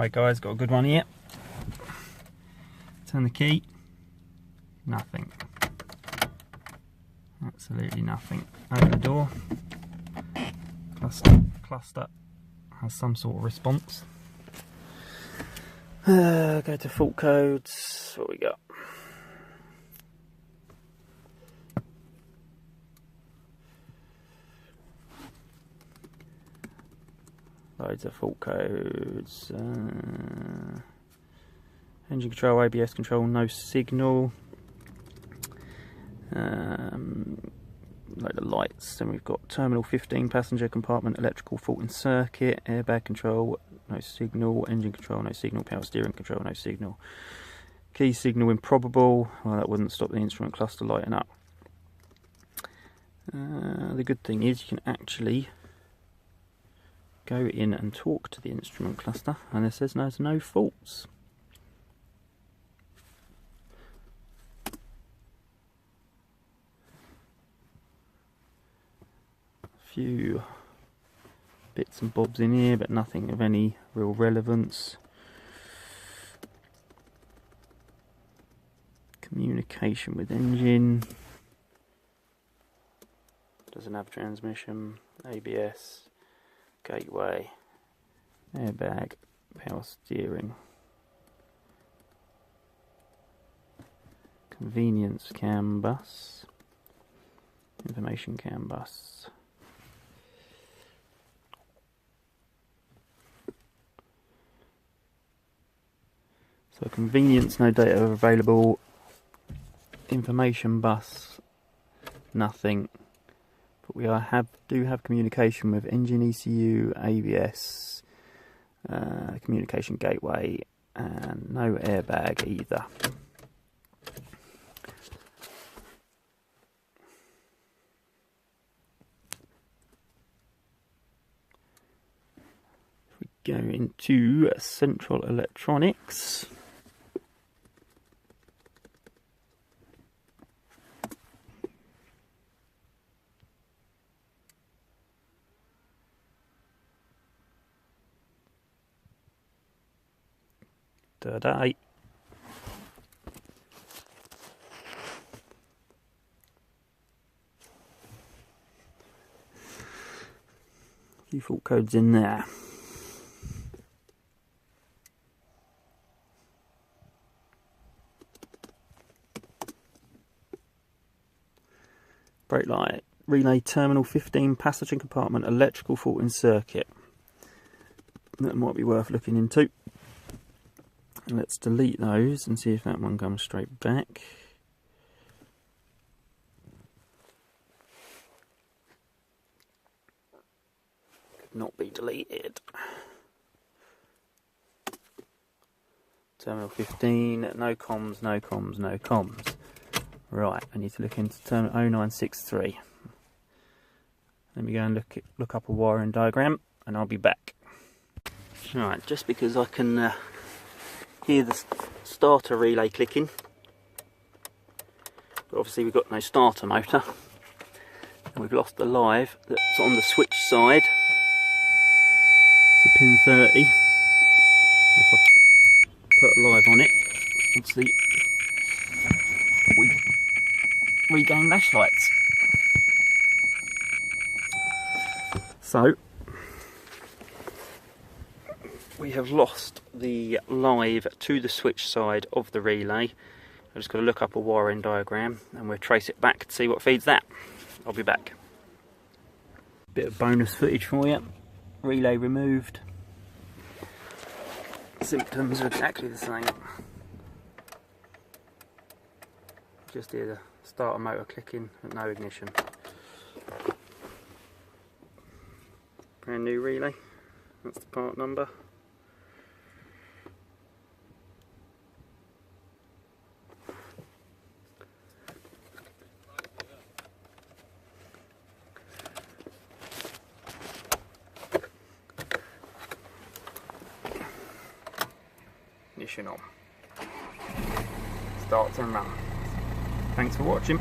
Right guys, got a good one here. Turn the key. Nothing. Absolutely nothing. Open the door. Cluster has some sort of response. Go to fault codes. What we got? Loads of fault codes. Engine control, ABS control, no signal. Like the lights. Then we've got terminal 15, passenger compartment, electrical fault in circuit, airbag control, no signal, engine control, no signal, power steering control, no signal. Key signal improbable. Well, that wouldn't stop the instrument cluster lighting up. The good thing is you can actually go in and talk to the instrument cluster, and it says there's no faults. A few bits and bobs in here, but nothing of any real relevance. Communication with engine. Doesn't have transmission, ABS. Gateway, airbag, power steering, convenience CAN bus, information CAN bus. So convenience, no data available. Information bus, nothing. But we do have communication with engine ECU, ABS, communication gateway, and no airbag either. If we go into central electronics. Today. A few fault codes in there. Brake light, relay terminal 15, passenger compartment, electrical fault in circuit. That might be worth looking into. Let's delete those and see if that one comes straight back. Could not be deleted. Terminal 15, no comms, no comms, no comms. Right, I need to look into terminal 0963. Let me go and look up a wiring diagram and I'll be back. Right, just because I can hear the starter relay clicking, but obviously we've got no starter motor, and we've lost the live that's on the switch side. It's a pin 30. If I put a live on it, obviously we regain lash lights. So we have lost the live to the switch side of the relay. I've just got to look up a wiring diagram and we'll trace it back to see what feeds that. I'll be back. Bit of bonus footage for you. Relay removed. Symptoms are exactly the same. Just hear the starter motor clicking but no ignition. Brand new relay. That's the part number. Ignition on. Starts and runs. Thanks for watching.